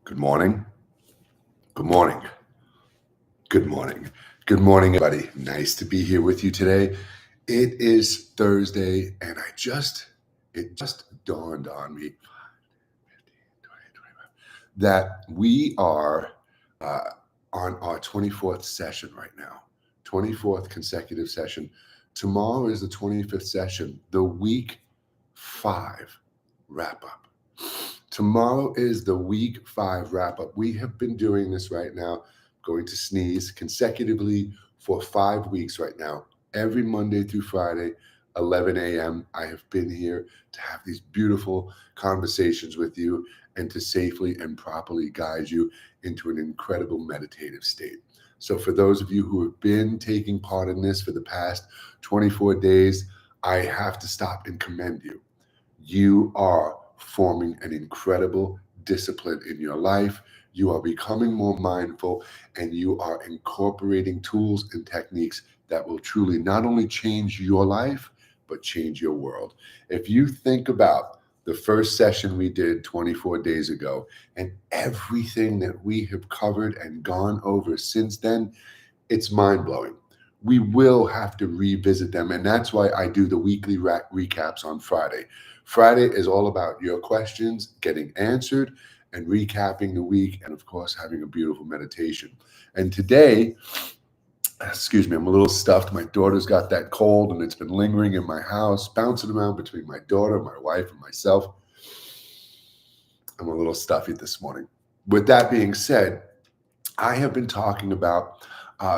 Good morning. Good morning. Good morning. Good morning, everybody. Nice to be here with you today. It is Thursday, and it just dawned on me that we are uh, on our 24th session right now, 24th consecutive session. Tomorrow is the 25th session, the week 5 wrap up. Tomorrow is the week 5 wrap up. We have been doing this right now, going to sneeze consecutively for 5 weeks right now, every Monday through Friday, 11 a.m. I have been here to have these beautiful conversations with you and to safely and properly guide you into an incredible meditative state. So, for those of you who have been taking part in this for the past 24 days, I have to stop and commend you. You are forming an incredible discipline in your life. You are becoming more mindful and you are incorporating tools and techniques that will truly not only change your life, but change your world. If you think about the first session we did 24 days ago and everything that we have covered and gone over since then, it's mind blowing. We will have to revisit them. And that's why I do the weekly recaps on Friday. Friday is all about your questions getting answered and recapping the week, and of course, having a beautiful meditation. And today, excuse me, I'm a little stuffed. My daughter's got that cold and it's been lingering in my house, bouncing around between my daughter, my wife, and myself. I'm a little stuffy this morning. With that being said, I have been talking about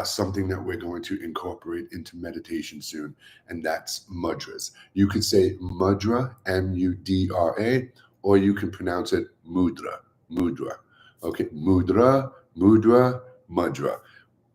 something that we're going to incorporate into meditation soon, and that's mudras. You could say mudra, Mudra, or you can pronounce it mudra, mudra. Okay, mudra, mudra, mudra.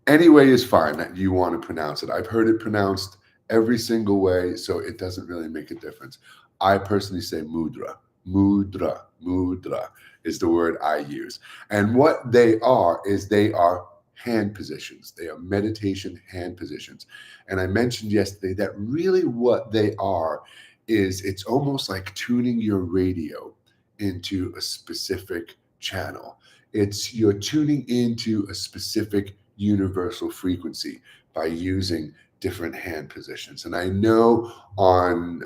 Any way is fine that you want to pronounce it. I've heard it pronounced every single way, so it doesn't really make a difference. I personally say mudra, mudra, mudra is the word I use. And what they are is they are hand positions. They are meditation hand positions. And I mentioned yesterday that really what they are is it's almost like tuning your radio into a specific channel. It's you're tuning into a specific universal frequency by using different hand positions. And I know on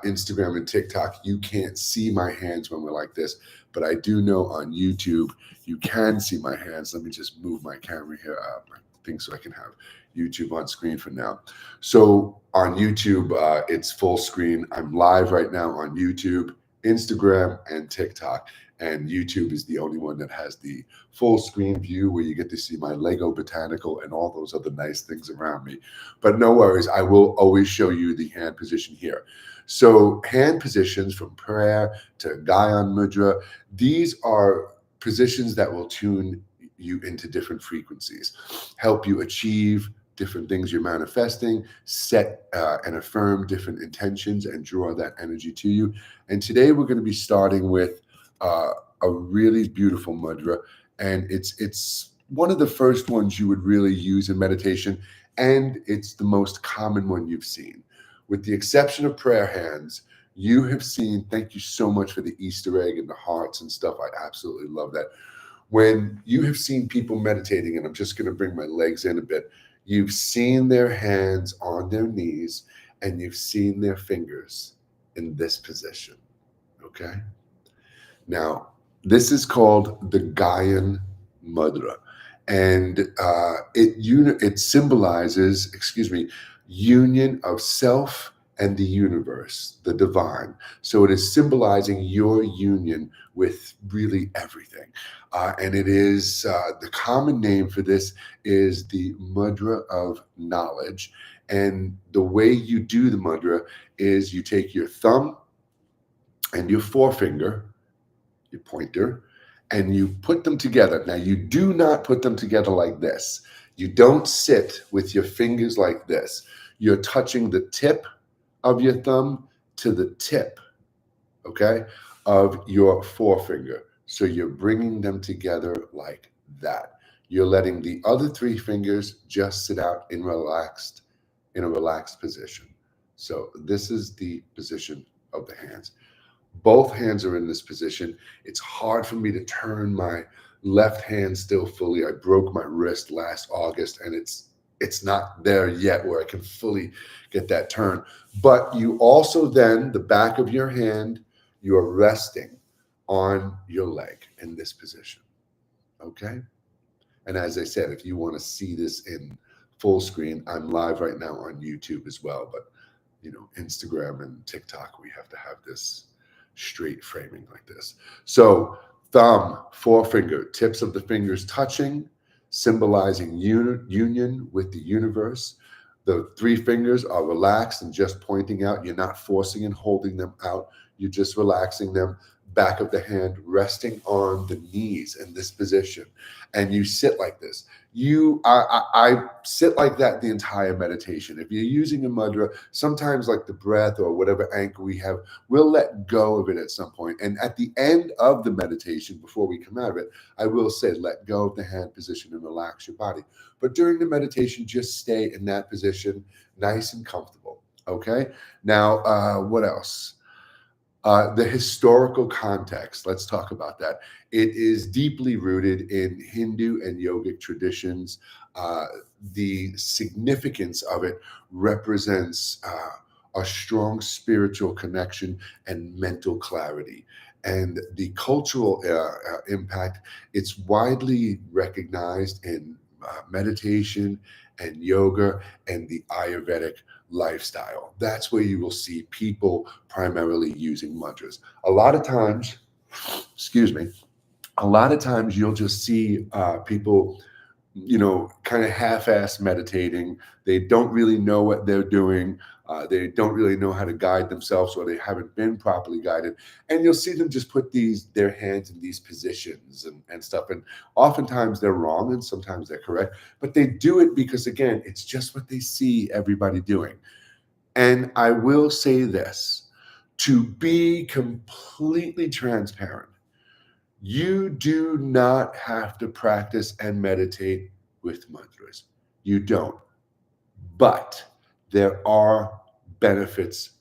Instagram and TikTok, you can't see my hands when we're like this, but I do know on YouTube, you can see my hands. Let me just move my camera here, my thing, so I can have YouTube on screen for now. So on YouTube, it's full screen. I'm live right now on YouTube, Instagram, and TikTok. And YouTube is the only one that has the full screen view where you get to see my Lego botanical and all those other nice things around me. But no worries, I will always show you the hand position here. So hand positions from prayer to Gyan Mudra, these are positions that will tune you into different frequencies, help you achieve different things you're manifesting, set and affirm different intentions and draw that energy to you. And today we're going to be starting with a really beautiful mudra, and it's one of the first ones you would really use in meditation, and it's the most common one you've seen. With the exception of prayer hands, you have seen, thank you so much for the Easter egg and the hearts and stuff. I absolutely love that. When you have seen people meditating, and I'm just going to bring my legs in a bit, you've seen their hands on their knees and you've seen their fingers in this position. Okay. Now, this is called the Gyan Mudra, and it symbolizes, union of self and the universe, the divine. So it is symbolizing your union with really everything, and it is the common name for this is the Mudra of knowledge. And the way you do the mudra is you take your thumb and your forefinger, your pointer, and you put them together. Now, you do not put them together like this. You don't sit with your fingers like this. You're touching the tip of your thumb to the tip, okay, of your forefinger. So you're bringing them together like that. You're letting the other 3 fingers just sit out in a relaxed position. So this is the position of the hands. Both hands are in this position. It's hard for me to turn my left hand still fully. I broke my wrist last August, and it's not there yet where I can fully get that turn. But you also then, the back of your hand, you are resting on your leg in this position. Okay. And as I said, if you want to see this in full screen, I'm live right now on YouTube as well. But, Instagram and TikTok, we have to have this straight framing like this. So thumb, forefinger, tips of the fingers touching, symbolizing union with the universe. The three fingers are relaxed and just pointing out. You're not forcing and holding them out. You're just relaxing them. Back of the hand resting on the knees in this position, and you sit like this. I sit like that the entire meditation. If you're using a mudra, sometimes like the breath or whatever anchor we have, we'll let go of it at some point. And at the end of the meditation, before we come out of it, I will say, let go of the hand position and relax your body. But during the meditation, just stay in that position, nice and comfortable. Okay. Now, what else? The historical context, let's talk about that. It is deeply rooted in Hindu and yogic traditions. The significance of it represents a strong spiritual connection and mental clarity. And the cultural impact, it's widely recognized in meditation and yoga and the Ayurvedic lifestyle. That's where you will see people primarily using mudras. A lot of times, you'll just see people, kind of half-ass meditating. They don't really know what they're doing. They don't really know how to guide themselves, or they haven't been properly guided. And you'll see them just put their hands in these positions and stuff. And oftentimes they're wrong and sometimes they're correct, but they do it because, again, it's just what they see everybody doing. And I will say this, to be completely transparent, you do not have to practice and meditate with mudras. You don't. But there are benefits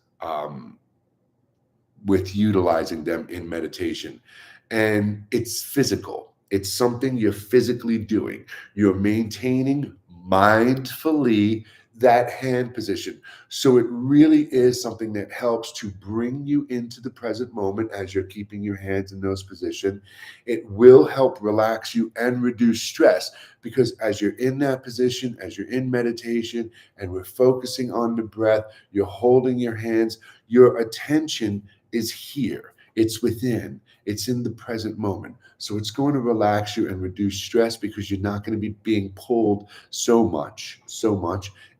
with utilizing them in meditation. And it's physical. It's something you're physically doing. You're maintaining mindfully that hand position. So it really is something that helps to bring you into the present moment as you're keeping your hands in those positions. It will help relax you and reduce stress, because as you're in that position, as you're in meditation and we're focusing on the breath, you're holding your hands, your attention is here. It's within. It's in the present moment. So it's going to relax you and reduce stress, because you're not going to be being pulled so much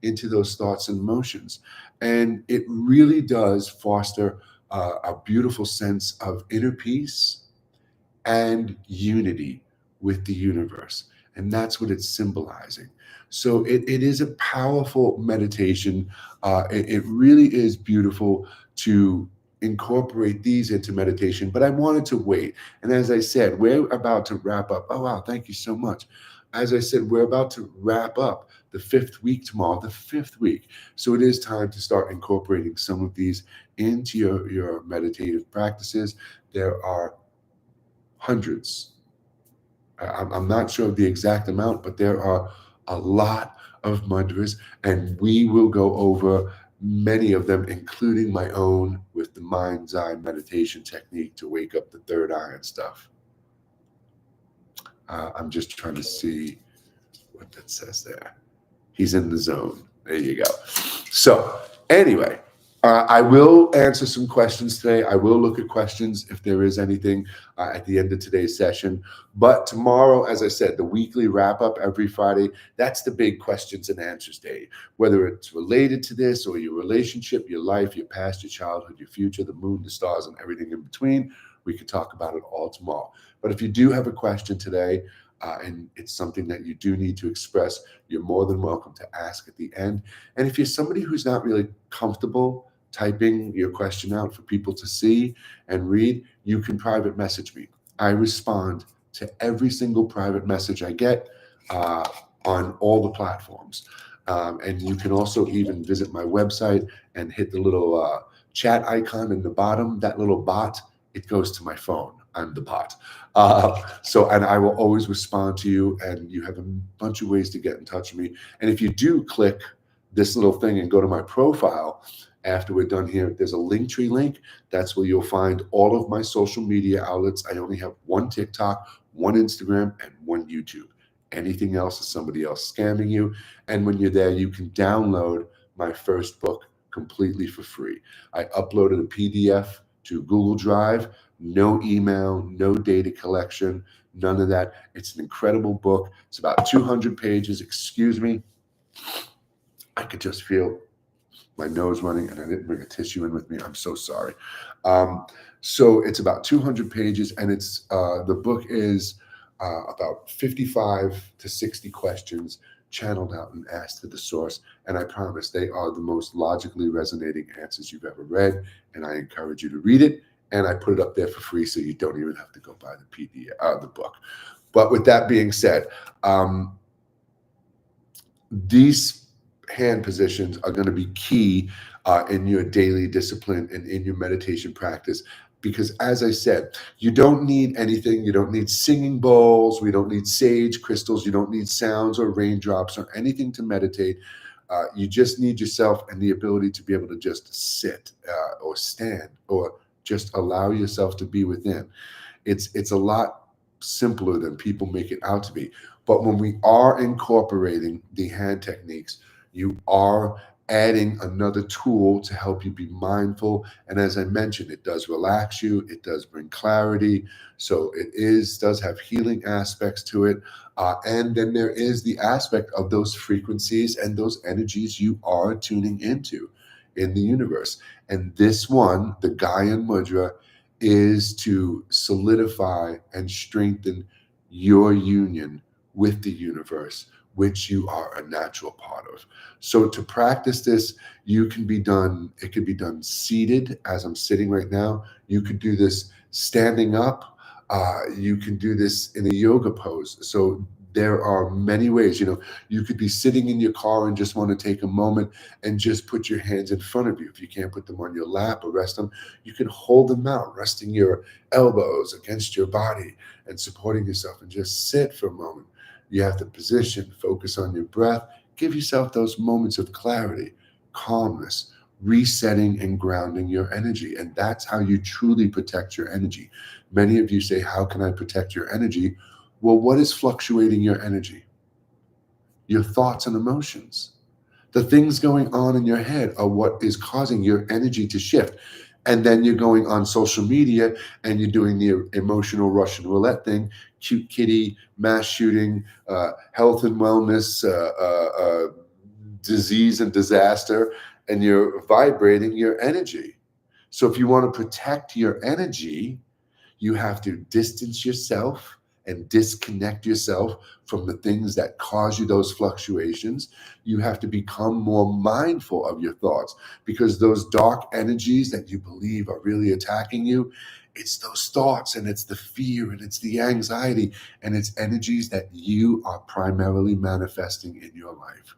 into those thoughts and emotions. And it really does foster a beautiful sense of inner peace and unity with the universe. And that's what it's symbolizing. So it is a powerful meditation. It really is beautiful to incorporate these into meditation, but I wanted to wait. And as I said, we're about to wrap up. Oh, wow. Thank you so much. As I said, we're about to wrap up the 5th week tomorrow, the 5th week. So it is time to start incorporating some of these into your meditative practices. There are hundreds. I'm not sure of the exact amount, but there are a lot of mudras, and we will go over many of them, including my own with the mind's eye meditation technique to wake up the third eye and stuff. I'm just trying to see what that says there. He's in the zone. There you go. So anyway, I will answer some questions today. I will look at questions if there is anything at the end of today's session. But tomorrow, as I said, the weekly wrap up every Friday, that's the big questions and answers day. Whether it's related to this or your relationship, your life, your past, your childhood, your future, the moon, the stars, and everything in between, we could talk about it all tomorrow. But if you do have a question today, and it's something that you do need to express, you're more than welcome to ask at the end. And if you're somebody who's not really comfortable typing your question out for people to see and read, you can private message me. I respond to every single private message I get on all the platforms. And you can also even visit my website and hit the little chat icon in the bottom, that little bot, it goes to my phone. I'm the bot. And I will always respond to you, and you have a bunch of ways to get in touch with me. And if you do click this little thing and go to my profile after we're done here, there's a Linktree link. That's where you'll find all of my social media outlets. I only have one TikTok, one Instagram, and one YouTube. Anything else is somebody else scamming you. And when you're there, you can download my first book completely for free. I uploaded a PDF to Google Drive, no email, no data collection, none of that. It's an incredible book. It's about 200 pages. Excuse me. I could just feel my nose running, and I didn't bring a tissue in with me. I'm so sorry. So it's about 200 pages, and it's the book is about 55 to 60 questions channeled out and asked to the source. And I promise they are the most logically resonating answers you've ever read. And I encourage you to read it. And I put it up there for free, so you don't even have to go buy the PDF, the book. But with that being said, these hand positions are going to be key in your daily discipline and in your meditation practice. Because as I said, you don't need anything. You don't need singing bowls. We don't need sage crystals. You don't need sounds or raindrops or anything to meditate. You just need yourself and the ability to be able to just sit or stand or just allow yourself to be within. It's a lot simpler than people make it out to be. But when we are incorporating the hand techniques, you are adding another tool to help you be mindful. And as I mentioned, it does relax you. It does bring clarity. So it does have healing aspects to it. And then there is the aspect of those frequencies and those energies you are tuning into in the universe. And this one, the Gyan Mudra, is to solidify and strengthen your union with the universe, which you are a natural part of. So to practice this, it can be done seated, as I'm sitting right now. You could do this standing up. You can do this in a yoga pose. So there are many ways. You could be sitting in your car and just want to take a moment and just put your hands in front of you. If you can't put them on your lap or rest them, you can hold them out, resting your elbows against your body and supporting yourself, and just sit for a moment. You have to position, focus on your breath, give yourself those moments of clarity, calmness, resetting and grounding your energy. And that's how you truly protect your energy. Many of you say, how can I protect your energy? Well, what is fluctuating your energy? Your thoughts and emotions. The things going on in your head are what is causing your energy to shift. And then you're going on social media and you're doing the emotional Russian roulette thing, cute kitty, mass shooting, health and wellness, disease and disaster, and you're vibrating your energy. So if you want to protect your energy, you have to distance yourself and disconnect yourself from the things that cause you those fluctuations. You have to become more mindful of your thoughts, because those dark energies that you believe are really attacking you, it's those thoughts, and it's the fear, and it's the anxiety, and it's energies that you are primarily manifesting in your life.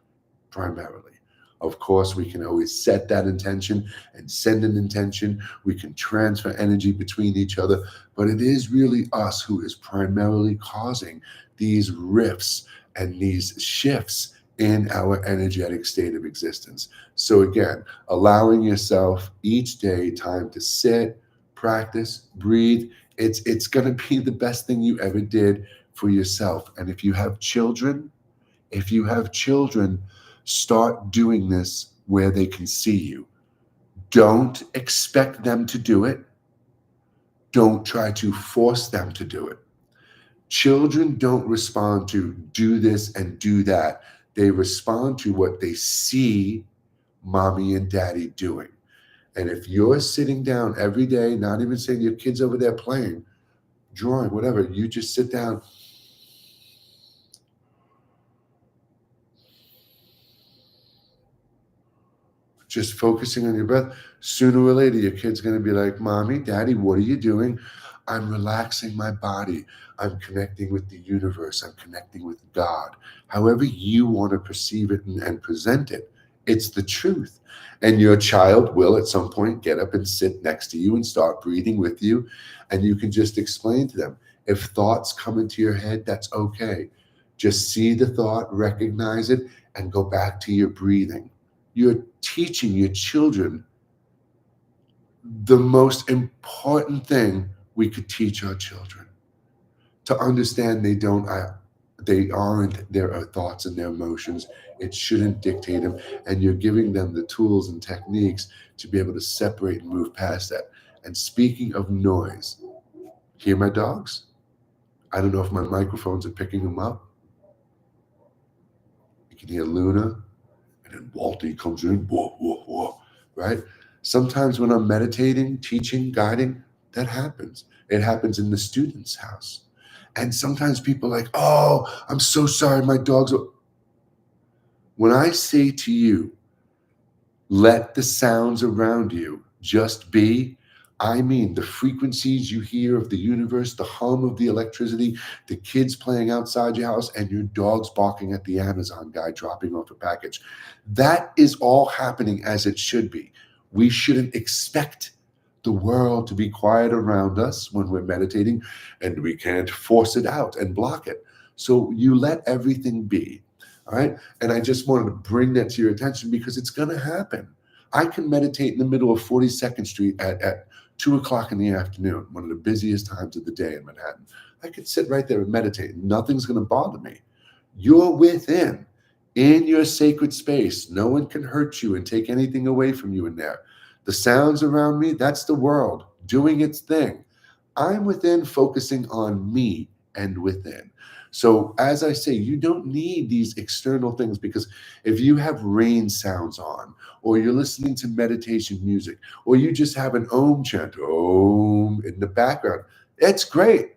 Primarily. Of course, we can always set that intention and send an intention. We can transfer energy between each other, but it is really us who is primarily causing these rifts and these shifts in our energetic state of existence. So again, allowing yourself each day time to sit, practice, breathe, it's going to be the best thing you ever did for yourself. And if you have children, start doing this where they can see you. Don't expect them to do it. Don't try to force them to do it. Children don't respond to do this and do that. They respond to what they see mommy and daddy doing. And if you're sitting down every day, not even saying your kid's over there playing, drawing, whatever, you just sit down. Just focusing on your breath, sooner or later, your kid's going to be like, Mommy, Daddy, what are you doing? I'm relaxing my body. I'm connecting with the universe. I'm connecting with God. However you want to perceive it and present it, It's the truth. And your child will at some point get up and sit next to you and start breathing with you. And you can just explain to them, if thoughts come into your head, that's okay. Just see the thought, recognize it, and go back to your breathing. You're teaching your children the most important thing we could teach our children, to understand they aren't their thoughts and their emotions. It shouldn't dictate them, and you're giving them the tools and techniques to be able to separate and move past that. And speaking of noise, hear my dogs? I don't know if my microphones are picking them up. You can hear Luna, and then Walter comes in, whoa, whoa, whoa, right? Sometimes when I'm meditating, teaching, guiding, that happens. It happens in the student's house. And sometimes people are like, oh, I'm so sorry, my dogs are. When I say to you, let the sounds around you just be, I mean the frequencies you hear of the universe, the hum of the electricity, the kids playing outside your house, and your dogs barking at the Amazon guy dropping off a package. That is all happening as it should be. We shouldn't expect the world to be quiet around us when we're meditating, and we can't force it out and block it. So you let everything be. All right. And I just wanted to bring that to your attention because it's going to happen. I can meditate in the middle of 42nd Street at 2 o'clock in the afternoon, one of the busiest times of the day in Manhattan. I could sit right there and meditate. Nothing's going to bother me. You're within, in your sacred space. No one can hurt you and take anything away from you in there. The sounds around me, that's the world doing its thing. I'm within, focusing on me and within. So as I say, you don't need these external things, because if you have rain sounds on, or you're listening to meditation music, or you just have an Om chant, Om, in the background, it's great.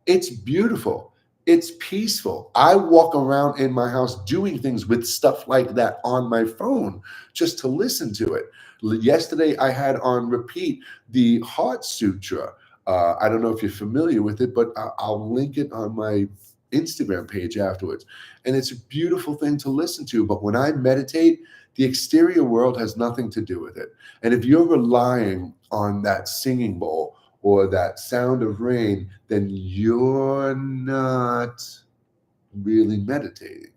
It's beautiful. It's peaceful. I walk around in my house doing things with stuff like that on my phone just to listen to it. Yesterday, I had on repeat the Heart Sutra. I don't know if you're familiar with it, but I'll link it on my Instagram page afterwards. And it's a beautiful thing to listen to. But when I meditate, the exterior world has nothing to do with it. And if you're relying on that singing bowl or that sound of rain, then you're not really meditating.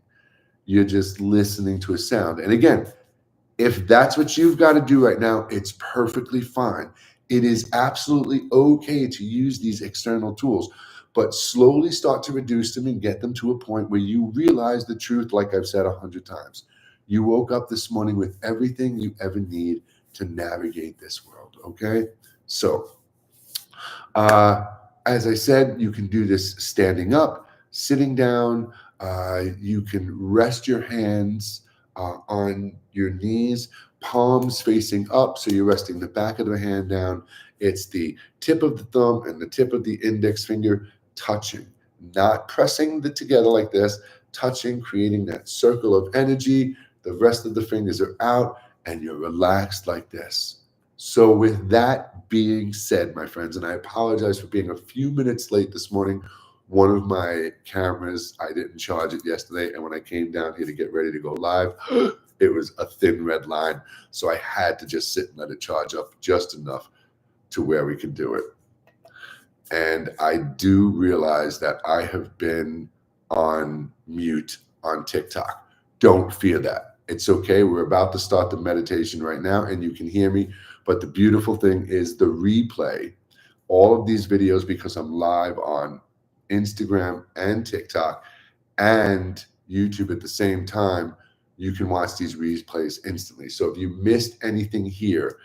You're just listening to a sound. And again, if that's what you've got to do right now, it's perfectly fine. It is absolutely okay to use these external tools, but slowly start to reduce them and get them to a point where you realize the truth, like I've said 100 times. You woke up this morning with everything you ever need to navigate this world, okay? So, as I said, you can do this standing up, sitting down. You can rest your hands on your knees, palms facing up. So you're resting the back of the hand down. It's the tip of the thumb and the tip of the index finger touching, not pressing it together like this, touching, creating that circle of energy. The rest of the fingers are out and you're relaxed like this. So with that being said, my friends, and I apologize for being a few minutes late this morning. One of my cameras, I didn't charge it yesterday, and when I came down here to get ready to go live, it was a thin red line. So I had to just sit and let it charge up just enough to where we could do it. And I do realize that I have been on mute on TikTok. Don't fear that. It's okay. We're about to start the meditation right now, and you can hear me. But the beautiful thing is the replay, all of these videos, because I'm live on Instagram and TikTok and YouTube at the same time, you can watch these replays instantly. So if you missed anything here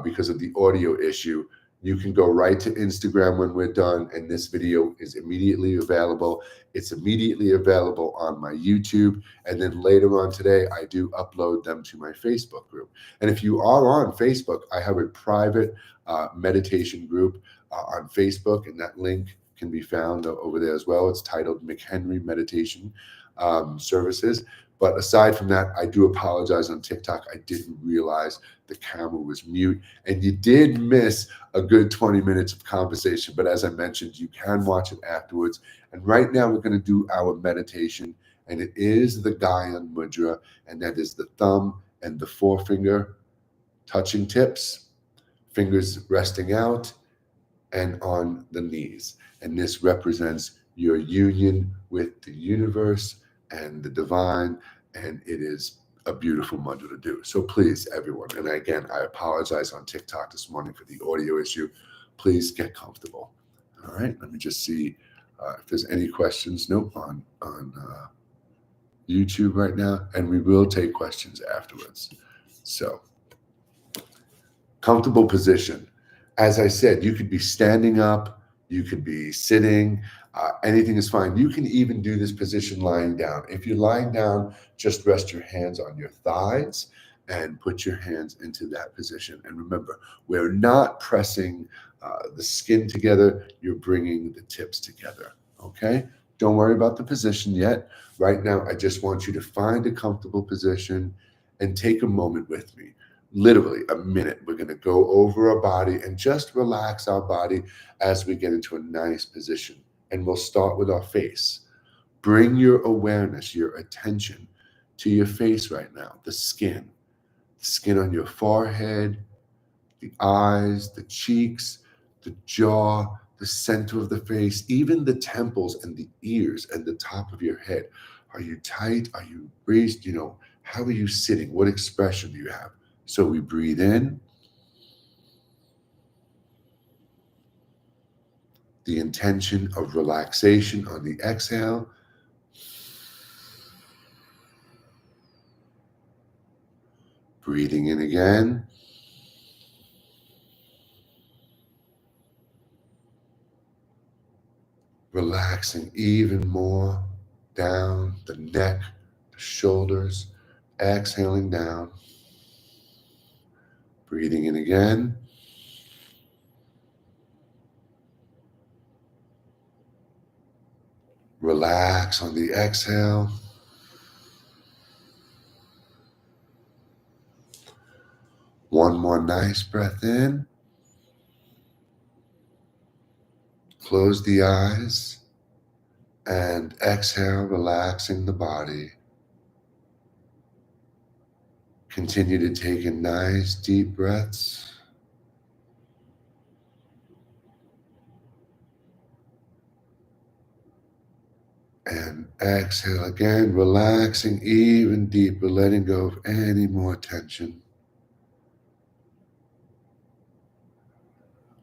because of the audio issue, you can go right to Instagram when we're done, and this video is immediately available. It's immediately available on my YouTube, and then later on today, I do upload them to my Facebook group. And if you are on Facebook, I have a private meditation group on Facebook, and that link can be found over there as well. It's titled McHenry Meditation Services. But aside from that, I do apologize on TikTok. I didn't realize the camera was mute, and you did miss a good 20 minutes of conversation. But as I mentioned, you can watch it afterwards. And right now we're going to do our meditation, and it is the Gyan Mudra, and that is the thumb and the forefinger touching tips, fingers resting out and on the knees. And this represents your union with the universe and the divine. And it is a beautiful mudra to do. So please, everyone, and again, I apologize on TikTok this morning for the audio issue. Please get comfortable. All right, let me just see if there's any questions. Nope, on YouTube right now, and we will take questions afterwards. So, comfortable position. As I said, you could be standing up, you could be sitting, anything is fine. You can even do this position lying down. If you're lying down, just rest your hands on your thighs and put your hands into that position. And remember, we're not pressing the skin together, you're bringing the tips together, okay? Don't worry about the position yet. Right now, I just want you to find a comfortable position and take a moment with me. Literally a minute. We're going to go over our body and just relax our body as we get into a nice position. And we'll start with our face. Bring your awareness, your attention to your face right now, the skin on your forehead, the eyes, the cheeks, the jaw, the center of the face, even the temples and the ears and the top of your head. Are you tight? Are you raised? How are you sitting? What expression do you have? So we breathe in. The intention of relaxation on the exhale. Breathing in again. Relaxing even more down the neck, the shoulders, exhaling down. Breathing in again. Relax on the exhale. One more nice breath in. Close the eyes and exhale, relaxing the body. Continue to take in nice deep breaths. And exhale again, relaxing even deeper, letting go of any more tension.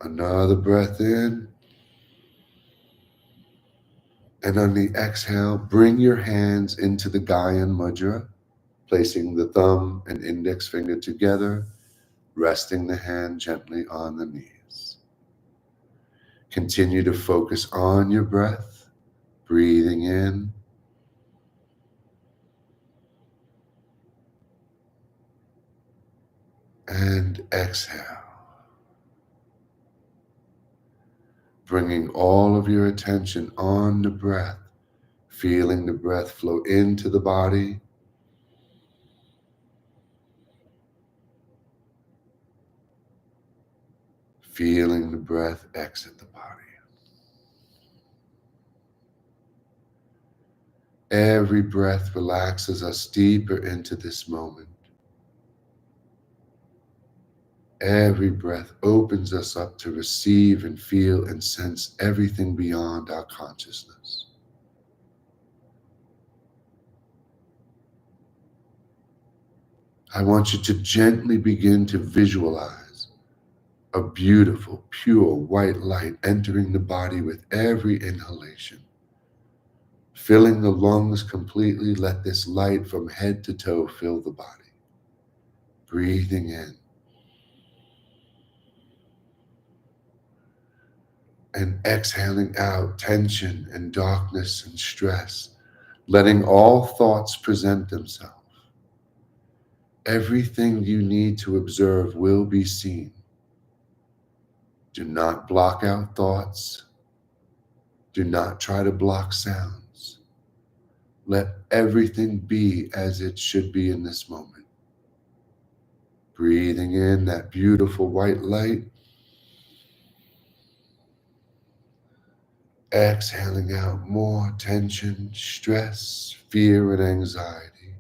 Another breath in. And on the exhale, bring your hands into the Gyan Mudra, placing the thumb and index finger together, resting the hand gently on the knees. Continue to focus on your breath, breathing in and exhale. Bringing all of your attention on the breath, feeling the breath flow into the body, feeling the breath exit the body. Every breath relaxes us deeper into this moment. Every breath opens us up to receive and feel and sense everything beyond our consciousness. I want you to gently begin to visualize a beautiful, pure white light entering the body with every inhalation. Filling the lungs completely, let this light from head to toe fill the body. Breathing in. And exhaling out tension and darkness and stress, letting all thoughts present themselves. Everything you need to observe will be seen. Do not block out thoughts. Do not try to block sounds. Let everything be as it should be in this moment. Breathing in that beautiful white light. Exhaling out more tension, stress, fear, and anxiety.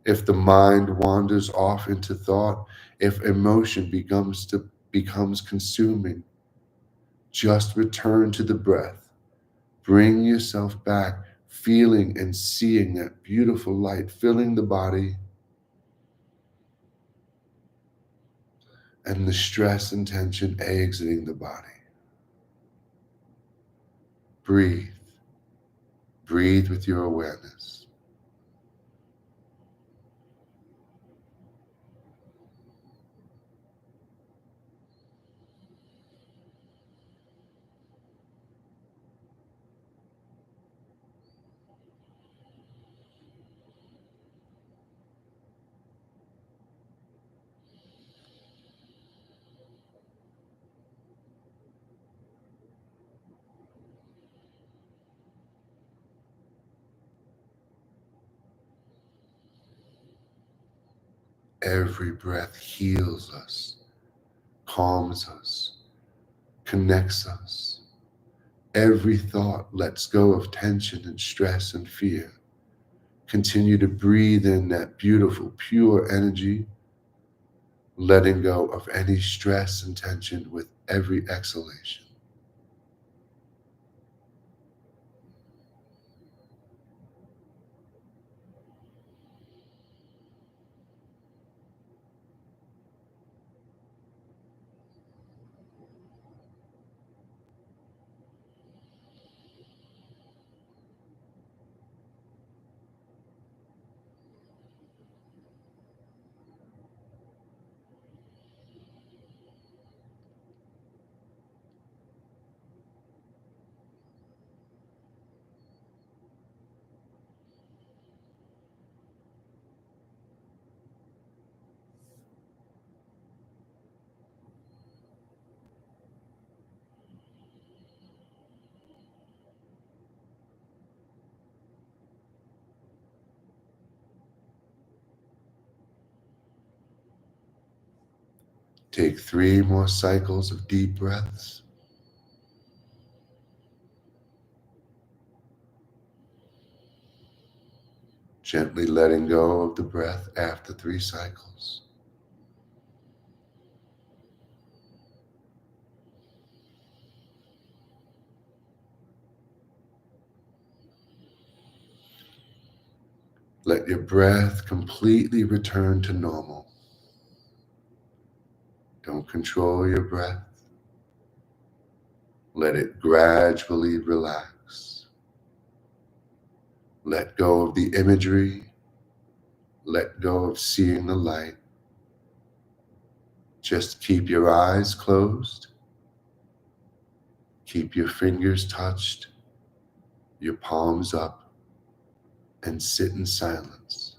If the mind wanders off into thought, if emotion becomes consuming, just return to the breath. Bring yourself back, feeling and seeing that beautiful light filling the body and the stress and tension exiting the body. Breathe. Breathe with your awareness. Every breath heals us, calms us, connects us. Every thought lets go of tension and stress and fear. Continue to breathe in that beautiful, pure energy, letting go of any stress and tension with every exhalation. Take 3 more cycles of deep breaths. Gently letting go of the breath after 3 cycles. Let your breath completely return to normal. Don't control your breath. Let it gradually relax. Let go of the imagery. Let go of seeing the light. Just keep your eyes closed. Keep your fingers touched, your palms up, and sit in silence.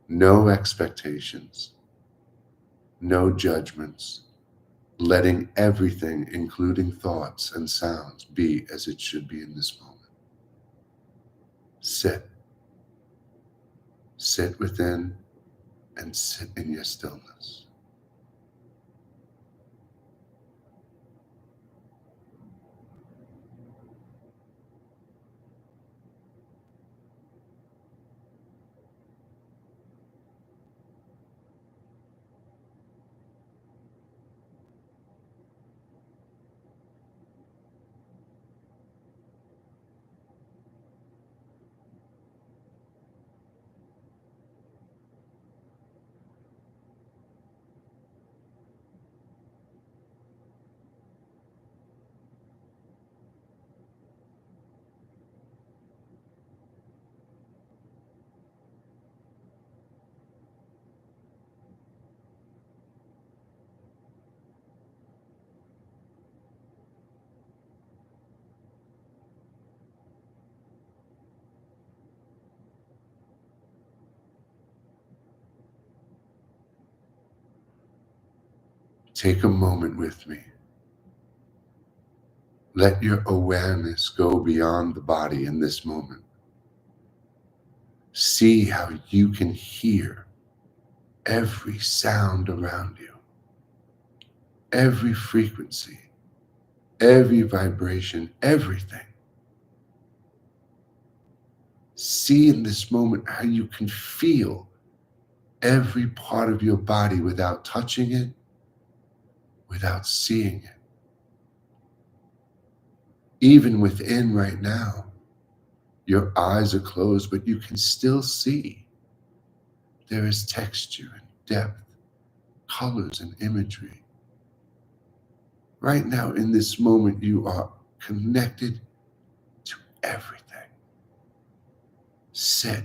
No expectations, no judgments, letting everything, including thoughts and sounds, be as it should be in this moment. Sit. Sit within and sit in your stillness. Take a moment with me. Let your awareness go beyond the body in this moment. See how you can hear every sound around you, every frequency, every vibration, everything. See in this moment how you can feel every part of your body without touching it, without seeing it. Even within right now, your eyes are closed, but you can still see. There is texture and depth, colors and imagery. Right now, in this moment, you are connected to everything. Sit,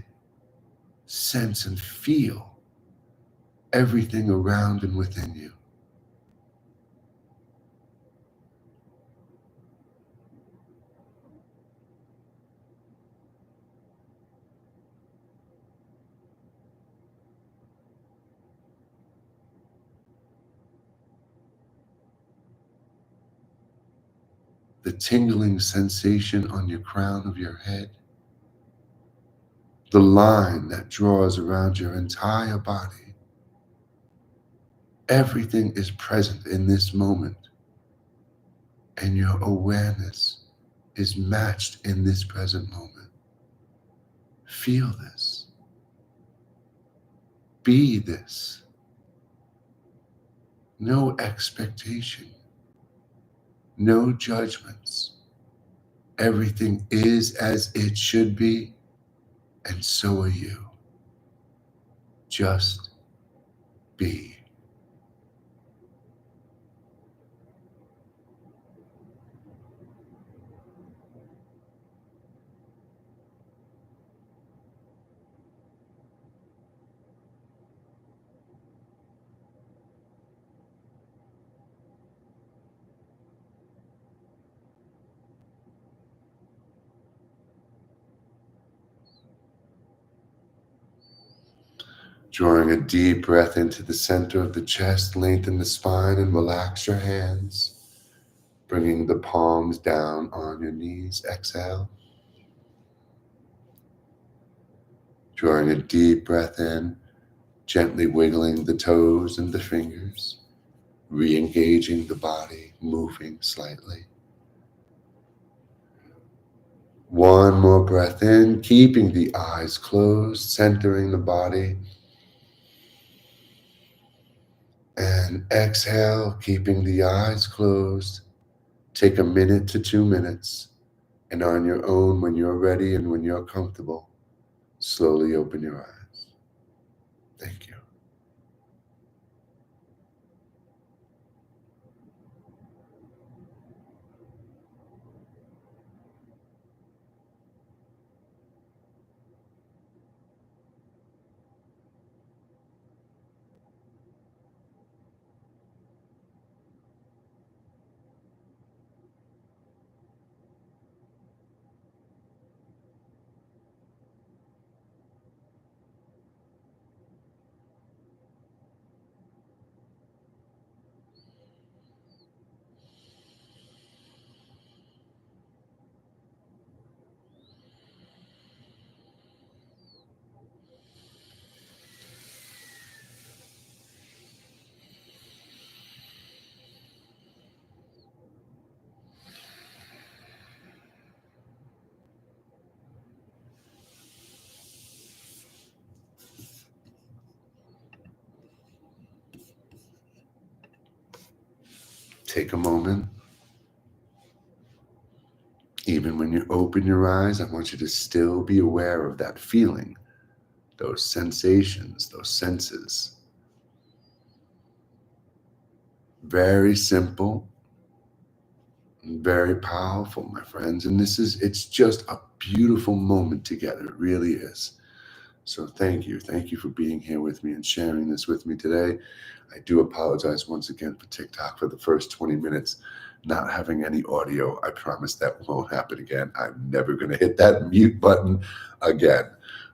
sense, and feel everything around and within you. The tingling sensation on your crown of your head, the line that draws around your entire body. Everything is present in this moment, and your awareness is matched in this present moment. Feel this. Be this. No expectation, no judgments. Everything is as it should be, and so are you. Just be. Drawing a deep breath into the center of the chest, lengthen the spine and relax your hands, bringing the palms down on your knees. Exhale. Drawing a deep breath in, gently wiggling the toes and the fingers, re-engaging the body, moving slightly. One more breath in, keeping the eyes closed, centering the body. And exhale, keeping the eyes closed. Take a minute to 2 minutes, and on your own, when you're ready and when you're comfortable, slowly open your eyes. Thank you. Take a moment. Even when you open your eyes, I want you to still be aware of that feeling, those sensations, those senses. Very simple, very powerful, my friends. And it's just a beautiful moment together. It really is. So thank you. Thank you for being here with me and sharing this with me today. I do apologize once again for TikTok for the first 20 minutes not having any audio. I promise that won't happen again. I'm never going to hit that mute button again.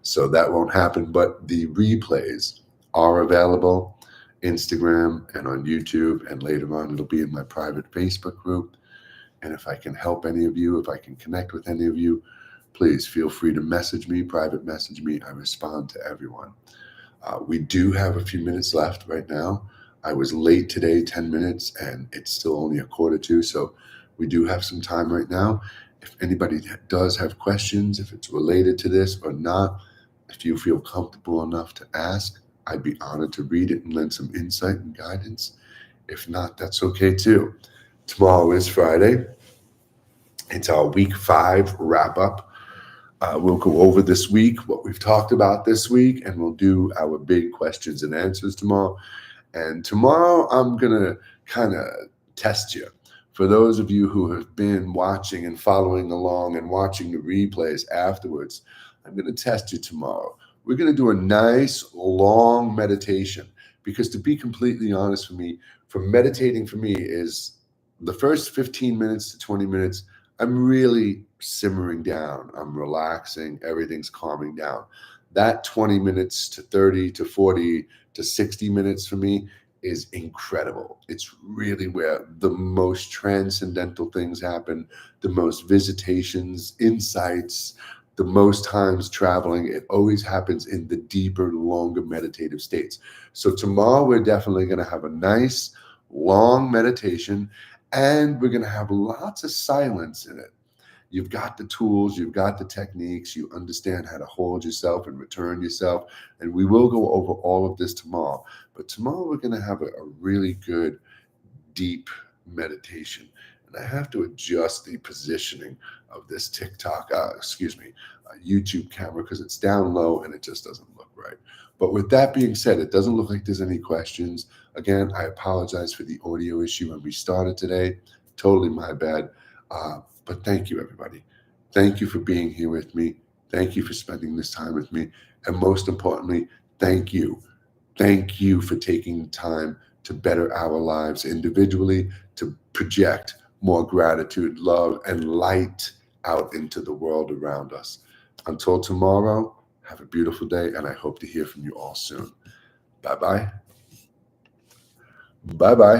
So that won't happen. But the replays are available Instagram and on YouTube. And later on, it'll be in my private Facebook group. And if I can help any of you, if I can connect with any of you, please feel free to message me, private message me. I respond to everyone. We do have a few minutes left right now. I was late today, 10 minutes, and it's still only 1:45, so we do have some time right now. If anybody does have questions, if it's related to this or not, if you feel comfortable enough to ask, I'd be honored to read it and lend some insight and guidance. If not, that's okay too. Tomorrow is Friday. It's our week 5 wrap up. We'll go over this week, what we've talked about this week, and we'll do our big questions and answers tomorrow. And tomorrow, I'm going to kind of test you. For those of you who have been watching and following along and watching the replays afterwards, I'm going to test you tomorrow. We're going to do a nice long meditation, because to be completely honest, for meditating for me is the first 15 minutes to 20 minutes, I'm really simmering down. I'm relaxing. Everything's calming down. That 20 minutes to 30 to 40 to 60 minutes for me is incredible. It's really where the most transcendental things happen, the most visitations, insights, the most times traveling. It always happens in the deeper, longer meditative states. So tomorrow we're definitely going to have a nice, long meditation, and we're going to have lots of silence in it. You've got the tools, you've got the techniques, you understand how to hold yourself and return yourself. And we will go over all of this tomorrow. But tomorrow we're going to have a really good, deep meditation. And I have to adjust the positioning of this YouTube camera, because it's down low and it just doesn't look right. But with that being said, it doesn't look like there's any questions. Again, I apologize for the audio issue when we started today. Totally my bad. But thank you, everybody. Thank you for being here with me. Thank you for spending this time with me. And most importantly, thank you. Thank you for taking time to better our lives individually, to project more gratitude, love, and light out into the world around us. Until tomorrow, have a beautiful day, and I hope to hear from you all soon. Bye-bye. Bye-bye.